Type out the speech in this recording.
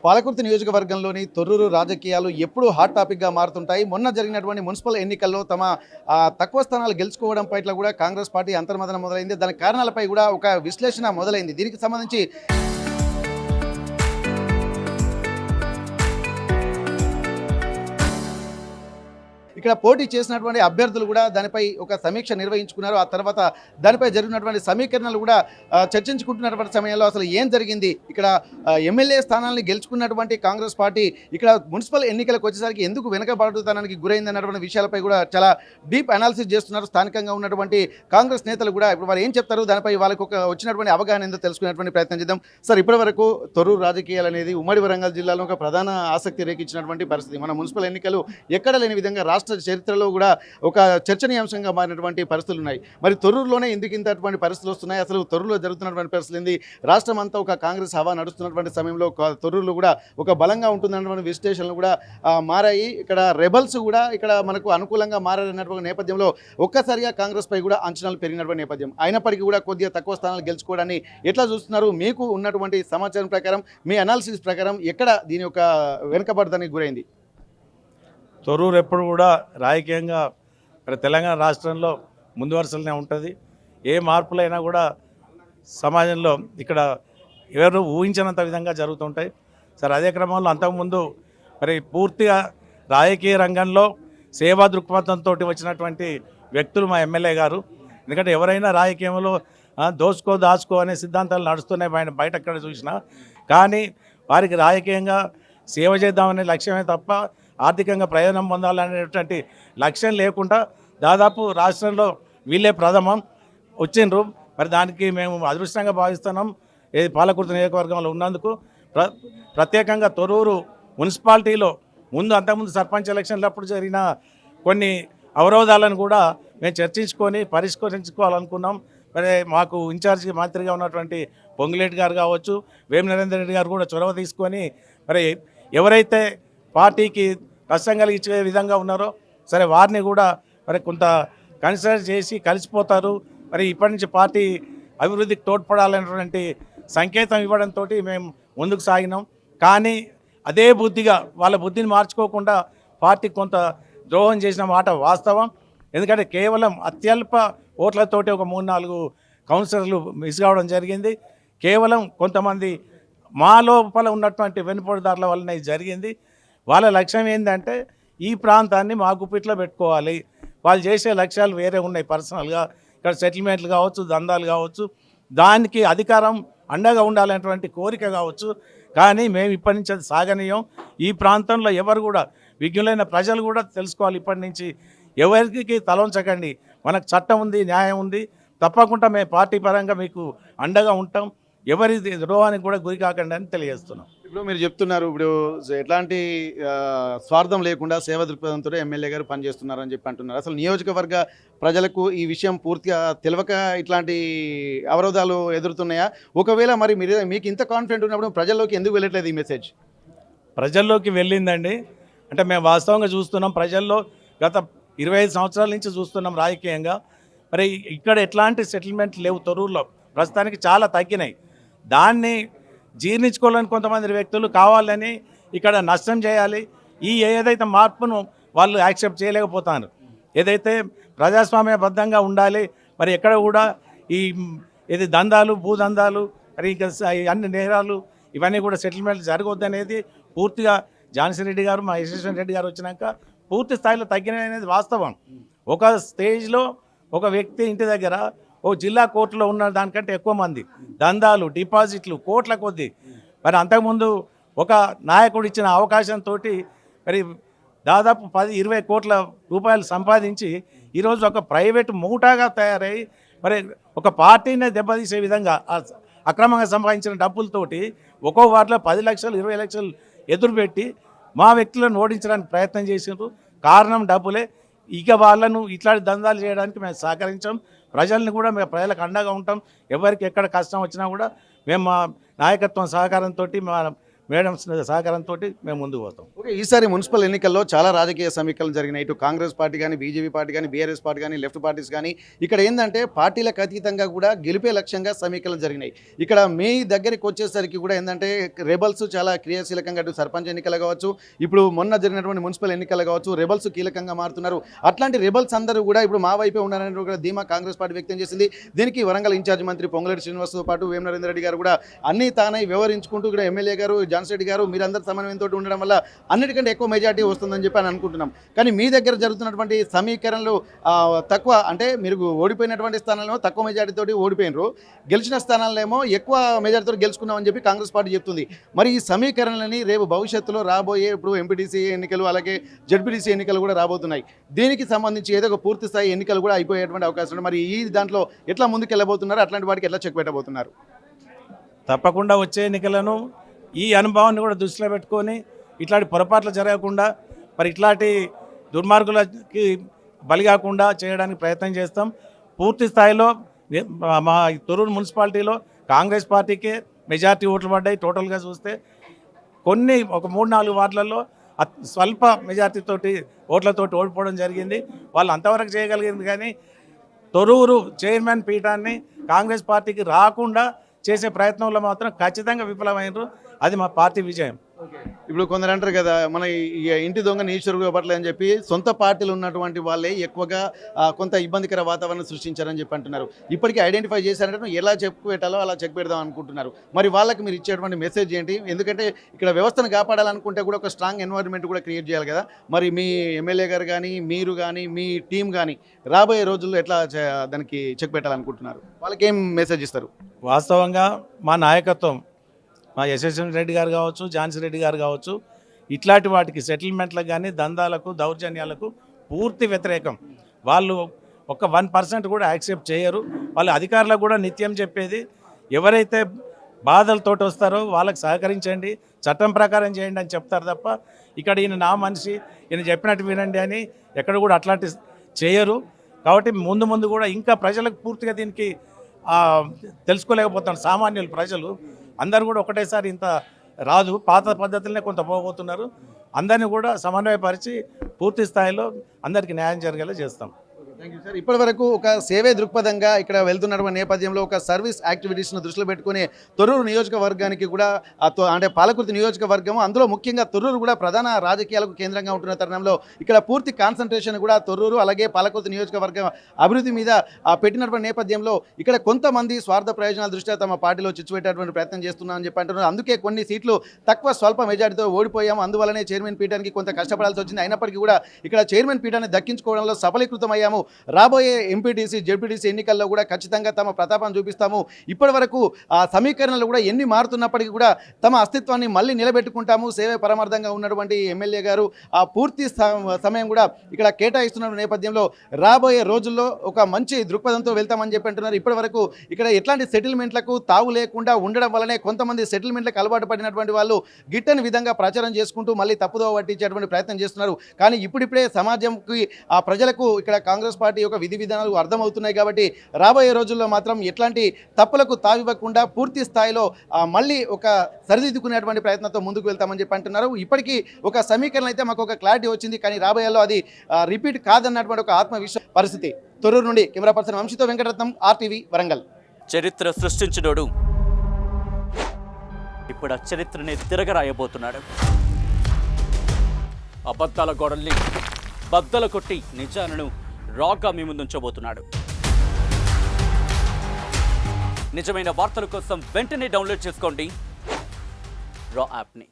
పాలకుర్తి నియోజకవర్గంలోని తొర్రూరు రాజకీయాలు ఎప్పుడూ హాట్ టాపిక్గా మారుతుంటాయి. మొన్న జరిగినటువంటి మున్సిపల్ ఎన్నికల్లో తమ తక్కువ స్థానాలు గెలుచుకోవడం పట్ల కూడా కాంగ్రెస్ పార్టీ అంతర్మదన మొదలైంది. దాని కారణాలపై కూడా ఒక విశ్లేషణ మొదలైంది. దీనికి సంబంధించి ఇక్కడ పోటీ చేసినటువంటి అభ్యర్థులు కూడా దానిపై ఒక సమీక్ష నిర్వహించుకున్నారు. ఆ తర్వాత దానిపై జరిగినటువంటి సమీకరణలు కూడా చర్చించుకుంటున్నటువంటి సమయంలో అసలు ఏం జరిగింది, ఇక్కడ ఎమ్మెల్యే స్థానాన్ని గెలుచుకున్నటువంటి కాంగ్రెస్ పార్టీ ఇక్కడ మున్సిపల్ ఎన్నికలకు వచ్చేసరికి ఎందుకు వెనుకబాటుతనానికి గురైంది అన్నటువంటి విషయాలపై కూడా చాలా డీప్ అనాలిసిస్ చేస్తున్నారు. స్థానికంగా ఉన్నటువంటి కాంగ్రెస్ నేతలు కూడా ఇప్పుడు వారు ఏం చెప్తారు, దానిపై వాళ్ళకు ఒక వచ్చినటువంటి అవగాహన ఏందో తెలుసుకునేటువంటి ప్రయత్నం చేద్దాం. సార్, ఇప్పటి వరకు తొర్రూరు రాజకీయాలు అనేది ఉమ్మడి వరంగల్ జిల్లాలో ఒక ప్రధాన ఆసక్తి రేకించినటువంటి పరిస్థితి. మన మున్సిపల్ ఎన్నికలు ఎక్కడ లేని విధంగా రాష్ట్ర చరిత్రలో కూడా ఒక చర్చనీయాంశంగా మారినటువంటి పరిస్థితులు ఉన్నాయి. మరి తొర్రూరులోనే ఎందుకు ఇంతటువంటి పరిస్థితులు వస్తున్నాయి, అసలు తొర్రూరులో జరుగుతున్నటువంటి పరిస్థితులు ఏంది, రాష్ట్రం అంతా ఒక కాంగ్రెస్ హవా నడుస్తున్నటువంటి సమయంలో తొర్రూరులో కూడా ఒక బలంగా ఉంటుందన్నటువంటి విశ్లేషణలు కూడా మారాయి. ఇక్కడ రెబల్స్ కూడా ఇక్కడ మనకు అనుకూలంగా మారాలన్నటువంటి నేపథ్యంలో ఒక్కసారిగా కాంగ్రెస్ పై కూడా అంచనాలు పెరిగినటువంటి నేపథ్యం. అయినప్పటికీ కూడా కొద్దిగా తక్కువ స్థానాలు గెలుచుకోవడాన్ని ఎట్లా చూస్తున్నారు? మీకు ఉన్నటువంటి సమాచారం ప్రకారం, మీ అనాలిసిస్ ప్రకారం ఎక్కడ దీని యొక్క వెనుకబడడానికి గురైంది? తొర్రూరు ఎప్పుడు కూడా రాజకీయంగా తెలంగాణ రాష్ట్రంలో ముందు వరుసలోనే ఉంటుంది. ఏ మార్పులైనా కూడా సమాజంలో ఇక్కడ ఎవరు ఊహించినంత విధంగా జరుగుతుంటాయి. సరే, అదే క్రమంలో అంతకుముందు మరి పూర్తిగా రాజకీయ రంగంలో సేవా దృక్పథంతో వచ్చినటువంటి వ్యక్తులు మా ఎమ్మెల్యే గారు. ఎందుకంటే ఎవరైనా రాజకీయంలో దాచుకో అనే సిద్ధాంతాలు నడుస్తున్నాయి బయట ఎక్కడ చూసినా. కానీ వారికి రాజకీయంగా సేవ చేద్దామనే లక్ష్యమే తప్ప ఆర్థికంగా ప్రయోజనం పొందాలనేటువంటి లక్ష్యం లేకుండా దాదాపు రాష్ట్రంలో వీళ్ళే ప్రథమం వచ్చిండ్రు. మరి దానికి మేము అదృష్టంగా భావిస్తున్నాం పాలకుర్తి నియోజకవర్గంలో ఉన్నందుకు. ప్రత్యేకంగా తొర్రూరు మున్సిపాలిటీలో అంతకుముందు సర్పంచ్ ఎలక్షన్లప్పుడు జరిగిన కొన్ని అవరోధాలను కూడా మేము చర్చించుకొని పరిష్కరించుకోవాలనుకున్నాం. మరి మాకు ఇన్ఛార్జ్ మంత్రిగా ఉన్నటువంటి పొంగులేటి గారు కావచ్చు, వేం నరేందర్ రెడ్డి గారు కూడా చొరవ తీసుకొని మరి ఎవరైతే పార్టీకి కష్టం కలిగించే విధంగా ఉన్నారో సరే వారిని కూడా మరి కొంత కన్సిడర్ చేసి కలిసిపోతారు. మరి ఇప్పటి నుంచి పార్టీ అభివృద్ధికి తోడ్పడాలనేటువంటి సంకేతం ఇవ్వడంతో మేము ముందుకు సాగినాం. కానీ అదే బుద్ధిగా వాళ్ళ బుద్ధిని మార్చుకోకుండా పార్టీకి కొంత ద్రోహం చేసిన మాట వాస్తవం. ఎందుకంటే కేవలం అత్యల్ప ఓట్లతోటి ఒక 3-4 కౌన్సిలర్లు మిస్ కావడం జరిగింది. కేవలం కొంతమంది మా లోపల ఉన్నటువంటి వెనుపొడిదారుల వలన ఇది జరిగింది. వాళ్ళ లక్ష్యం ఏంటంటే ఈ ప్రాంతాన్ని మా గుప్పిట్లో పెట్టుకోవాలి. వాళ్ళు చేసే లక్ష్యాలు వేరే ఉన్నాయి పర్సనల్గా. ఇక్కడ సెటిల్మెంట్లు కావచ్చు, దందాలు కావచ్చు, దానికి అధికారం అండగా ఉండాలనేటువంటి కోరిక కావచ్చు. కానీ మేము ఇప్పటి నుంచి అది సాగనీయం. ఈ ప్రాంతంలో ఎవరు కూడా విజ్ఞులైన ప్రజలు కూడా తెలుసుకోవాలి. ఇప్పటి నుంచి ఎవరికి తలంచకండి. మనకు చట్టం ఉంది, న్యాయం ఉంది. తప్పకుండా మేము పార్టీ పరంగా మీకు అండగా ఉంటాం. ఎవరి ద్రోహానికి కూడా గురి కాకండి అని తెలియజేస్తున్నాం. ఇప్పుడు మీరు చెప్తున్నారు, ఇప్పుడు ఎట్లాంటి స్వార్థం లేకుండా సేవ దృక్పథంతో ఎమ్మెల్యే గారు పనిచేస్తున్నారని చెప్పి అంటున్నారు. అసలు నియోజకవర్గ ప్రజలకు ఈ విషయం పూర్తిగా తెలియక ఇట్లాంటి అవరోధాలు ఎదురుతున్నాయా? ఒకవేళ మరి మీకు ఇంత కాన్ఫిడెంట్ ఉన్నప్పుడు ప్రజల్లోకి ఎందుకు వెళ్ళట్లేదు ఈ మెసేజ్? ప్రజల్లోకి వెళ్ళిందండి. అంటే మేము వాస్తవంగా చూస్తున్నాం. ప్రజల్లో గత 25 సంవత్సరాల నుంచి చూస్తున్నాం రాజకీయంగా. మరి ఇక్కడ ఎట్లాంటి సెటిల్మెంట్ లేవు తొర్రూరులో. ప్రస్తుతానికి చాలా తగ్గినాయి. దాన్ని జీర్ణించుకోవాలని కొంతమంది వ్యక్తులు కావాలని ఇక్కడ నష్టం చేయాలి. ఏదైతే మార్పును వాళ్ళు యాక్సెప్ట్ చేయలేకపోతారు. ఏదైతే ప్రజాస్వామ్యబద్ధంగా ఉండాలి, మరి ఎక్కడ కూడా ఇది దందాలు, భూదందాలు, మరి ఇంకా అన్ని నేరాలు ఇవన్నీ కూడా సెటిల్మెంట్ జరగొద్దనేది పూర్తిగా ఝాన్సీ రెడ్డి గారు, మా యశస్వన్ రెడ్డి గారు వచ్చినాక పూర్తి స్థాయిలో తగ్గినాయి అనేది వాస్తవం. ఒక స్టేజ్లో ఒక వ్యక్తి ఇంటి దగ్గర ఓ జిల్లా కోర్టులో ఉన్న దానికంటే ఎక్కువ మంది దందాలు, డిపాజిట్లు కోట్ల కొద్దీ. మరి అంతకుముందు ఒక నాయకుడు ఇచ్చిన అవకాశంతో మరి దాదాపు 10-20 కోట్ల రూపాయలు సంపాదించి ఈరోజు ఒక ప్రైవేట్ మూటాగా తయారై మరి ఒక పార్టీనే దెబ్బతీసే విధంగా అక్రమంగా సంపాదించిన డబ్బులతోటి ఒక్కో వార్డులో 10 లక్షలు 20 లక్షలు ఎదురుపెట్టి మా వ్యక్తులను ఓడించడానికి ప్రయత్నం చేసినారు. కారణం డబ్బులే. ఇక వాళ్ళను ఇట్లాంటి దందాలు చేయడానికి మేము సహకరించాం. ప్రజల్ని కూడా మేము ప్రజలకు అండగా ఉంటాం. ఎవరికి ఎక్కడ కష్టం వచ్చినా కూడా మేము మా నాయకత్వం సహకారంతో మేడం సహకారంతో మేము ముందుకు పోతాం. ఓకే, ఈసారి మున్సిపల్ ఎన్నికల్లో చాలా రాజకీయ సమీకరణలు జరిగినాయి. ఇటు కాంగ్రెస్ పార్టీ కానీ, బీజేపీ పార్టీ కానీ, బీఆర్ఎస్ పార్టీ కానీ, లెఫ్ట్ పార్టీస్ కానీ, ఇక్కడ ఏంటంటే పార్టీలకు అతీతంగా కూడా గెలిపే లక్ష్యంగా సమీకరణలు జరిగినాయి. ఇక్కడ మీ దగ్గరికి వచ్చేసరికి కూడా ఏంటంటే రెబల్స్ చాలా క్రియాశీలకంగా అటు సర్పంచ్ ఎన్నికలు కావచ్చు, ఇప్పుడు మొన్న జరిగినటువంటి మున్సిపల్ ఎన్నికలు కావచ్చు, రెబల్స్ కీలకంగా మారుతున్నారు. అట్లాంటి రెబల్స్ అందరూ కూడా ఇప్పుడు మా వైపే ఉన్నారని కూడా ధీమా కాంగ్రెస్ పార్టీ వ్యక్తం చేసింది. దీనికి వరంగల్ ఇన్ఛార్జ్ మంత్రి పొంగులేటి శ్రీనివాస్తో పాటు వేం నరేందర్ రెడ్డి గారు కూడా అన్ని తానై వ్యవహరించుకుంటూ ఇక్కడ ఎమ్మెల్యే గారు జాన్సన్ రెడ్డి గారు మీరందరూ సమన్వయంతో ఉండడం వల్ల అన్నిటికంటే ఎక్కువ మెజార్టీ వస్తుందని చెప్పి అని అనుకుంటున్నాం. కానీ మీ దగ్గర జరుగుతున్నటువంటి సమీకరణలు తక్కువ, అంటే మీరు ఓడిపోయినటువంటి స్థానాల్లో తక్కువ మెజార్టీతో ఓడిపోయినారు, గెలిచిన స్థానాలనేమో ఎక్కువ మెజార్టీతో గెలుచుకున్నామని చెప్పి కాంగ్రెస్ పార్టీ చెప్తుంది. మరి ఈ సమీకరణలని రేపు భవిష్యత్తులో రాబోయే ఇప్పుడు ఎంపీటీసీ ఎన్నికలు అలాగే జడ్పీటీసీ ఎన్నికలు కూడా రాబోతున్నాయి. దీనికి సంబంధించి ఏదో ఒక పూర్తి స్థాయి ఎన్నికలు కూడా అయిపోయేటువంటి అవకాశం ఉంది. మరి ఈ దాంట్లో ఎట్లా ముందుకు వెళ్ళబోతున్నారు, అట్లాంటి వాటికి ఎట్లా చెక్ పెట్టబోతున్నారు? తప్పకుండా వచ్చే ఎన్నికలను ఈ అనుభవాన్ని కూడా దృష్టిలో పెట్టుకొని ఇట్లాంటి పొరపాట్లు జరగకుండా మరి ఇట్లాంటి దుర్మార్గులకి బలి కాకుండా చేయడానికి ప్రయత్నం చేస్తాం. పూర్తి స్థాయిలో మా తొర్రూరు మున్సిపాలిటీలో కాంగ్రెస్ పార్టీకే మెజార్టీ ఓట్లు పడ్డాయి. టోటల్గా చూస్తే కొన్ని ఒక 3-4 వార్డులలో స్వల్ప మెజార్టీతోటి ఓట్లతోటి ఓడిపోవడం జరిగింది. వాళ్ళు అంతవరకు చేయగలిగింది. కానీ తొర్రూరు చైర్మన్ పీఠాన్ని కాంగ్రెస్ పార్టీకి రాకుండా చేసే ప్రయత్నంలో మాత్రం ఖచ్చితంగా విఫలమైనరు. అది మా పార్టీ విజయం. ఇప్పుడు కొందరు అంటారు కదా, మన ఈ ఇంటి దొంగ ఈశ్వరుడు పట్ల అని చెప్పి సొంత పార్టీలు ఉన్నటువంటి వాళ్ళే ఎక్కువగా కొంత ఇబ్బందికర వాతావరణం సృష్టించారని చెప్పి అంటున్నారు. ఇప్పటికీ ఐడెంటిఫై చేశారంటే ఎలా చెక్ పెట్టాలో అలా చెక్ పెడదాం అనుకుంటున్నారు. మరి వాళ్ళకి మీరు ఇచ్చేటువంటి మెసేజ్ ఏంటి? ఎందుకంటే ఇక్కడ వ్యవస్థను కాపాడాలనుకుంటే కూడా ఒక స్ట్రాంగ్ ఎన్వైర్న్మెంట్ కూడా క్రియేట్ చేయాలి కదా. మరి మీ ఎమ్మెల్యే గారు కానీ, మీరు కానీ, మీ టీం కానీ రాబోయే రోజుల్లో ఎట్లా దానికి చెక్ పెట్టాలనుకుంటున్నారు? వాళ్ళకి ఏం మెసేజ్ ఇస్తారు? వాస్తవంగా మా నాయకత్వం, మా యశస్వి రెడ్డి గారు కావచ్చు, ఝాన్సీ రెడ్డి గారు కావచ్చు, ఇట్లాంటి వాటికి సెటిల్మెంట్లకు కానీ దందాలకు దౌర్జన్యాలకు పూర్తి వ్యతిరేకం. వాళ్ళు ఒక 1% కూడా యాక్సెప్ట్ చేయరు. వాళ్ళ అధికారులకు కూడా నిత్యం చెప్పేది, ఎవరైతే బాధలతోటి వస్తారో వాళ్ళకి సహకరించండి, చట్టం ప్రకారం చేయండి అని చెప్తారు తప్ప ఇక్కడ ఈయన నా మనిషి, ఈయన చెప్పినట్టు వినండి అని ఎక్కడ కూడా అట్లాంటి చేయరు. కాబట్టి ముందు ముందు కూడా ఇంకా ప్రజలకు పూర్తిగా దీనికి తెలుసుకోలేకపోతున్నారు. సామాన్యులు ప్రజలు అందరూ కూడా ఒకటేసారి ఇంత రాదు, పాత పద్ధతులనే కొంత పోబోతున్నారు. అందరినీ కూడా సమన్వయపరిచి పూర్తి స్థాయిలో అందరికీ న్యాయం జరిగేలా చేస్తాం. Thank you sir. ఇప్పటి వరకు ఒక సేవే దృక్పథంగా ఇక్కడ వెళ్తున్నటువంటి నేపథ్యంలో ఒక సర్వీస్ యాక్టివిటీస్ను దృష్టిలో పెట్టుకుని తొర్రూరు నియోజకవర్గానికి కూడా అంటే పాలకుర్తి నియోజకవర్గం, అందులో ముఖ్యంగా తొర్రూరు కూడా ప్రధాన రాజకీయాలకు కేంద్రంగా ఉంటున్న తరుణంలో ఇక్కడ పూర్తి కాన్సన్ట్రేషన్ కూడా తొర్రూరు అలాగే పాలకుర్తి నియోజకవర్గం అభివృద్ధి మీద పెట్టినటువంటి నేపథ్యంలో ఇక్కడ కొంతమంది స్వార్థ ప్రయోజనాల దృష్ట్యా తమ పార్టీలో చిచ్చుపెట్టేటువంటి ప్రయత్నం చేస్తున్నామని చెప్పి అంటున్నారు. అందుకే కొన్ని సీట్లు తక్కువ స్వల్ప మెజార్టీతో ఓడిపోయాము, అందువల్లనే చైర్మన్ పీఠానికి కొంత కష్టపడాల్సి వచ్చింది. అయినప్పటికీ కూడా ఇక్కడ చైర్మన్ పీఠాన్ని దక్కించుకోవడంలో సఫలీకృతమయ్యాము. రాబోయే ఎంపీటీసీ జెడ్పీటీసీ ఎన్నికల్లో కూడా ఖచ్చితంగా తమ ప్రతాపం చూపిస్తాము. ఇప్పటి వరకు సమీకరణలు కూడా ఎన్ని మారుతున్నప్పటికీ కూడా తమ అస్తిత్వాన్ని మళ్ళీ నిలబెట్టుకుంటాము. సేవే పరమార్థంగా ఉన్నటువంటి ఎమ్మెల్యే గారు పూర్తి సమయం కూడా ఇక్కడ కేటాయిస్తున్న నేపథ్యంలో రాబోయే రోజుల్లో ఒక మంచి దృక్పథంతో వెళ్తామని చెప్పి అంటున్నారు. ఇప్పటి వరకు ఇక్కడ ఎట్లాంటి సెటిల్మెంట్లకు తావు లేకుండా ఉండడం వల్లనే కొంతమంది సెటిల్మెంట్లకు అలవాటు పడినటువంటి వాళ్ళు గిట్టని విధంగా ప్రచారం చేసుకుంటూ మళ్ళీ తప్పుదోవ పట్టించేటువంటి ప్రయత్నం చేస్తున్నారు. కానీ ఇప్పుడిప్పుడే సమాజంకి ప్రజలకు ఇక్కడ కాంగ్రెస్ పార్టీ యొక్క విధి విధానాలు అర్థమవుతున్నాయి. కాబట్టి రాబోయే రోజుల్లో మాత్రం ఎట్లాంటి తప్పులకు తావివ్వకుండా పూర్తి స్థాయిలో మళ్ళీ ఒక సరిదిద్దుకునేటువంటి ప్రయత్నంతో ముందుకు వెళ్తామని చెప్పి అంటున్నారు. ఇప్పటికీ ఒక సమీకరణ అయితే మాకు ఒక క్లారిటీ వచ్చింది, కానీ రాబోయేలో అది రిపీట్ కాదన్నటువంటి ఒక ఆత్మవిశ్వాస పరిస్థితి. తొర్రూరు నుండి కెమెరా పర్సన్ వంశీతో వెంకటరత్నం, RTV వరంగల్. చరిత్ర సృష్టించినోడు ఇప్పుడు ఆ చరిత్రని తిరగరాయబోతున్నాడు. అబద్ధాల గోడల్ని బద్దలు కొట్టి నిజాలను రాగా మీ ముందుంచబోతున్నాడు. నిజమైన వార్తల కోసం వెంటనే డౌన్లోడ్ చేసుకోండి రా యాప్ని.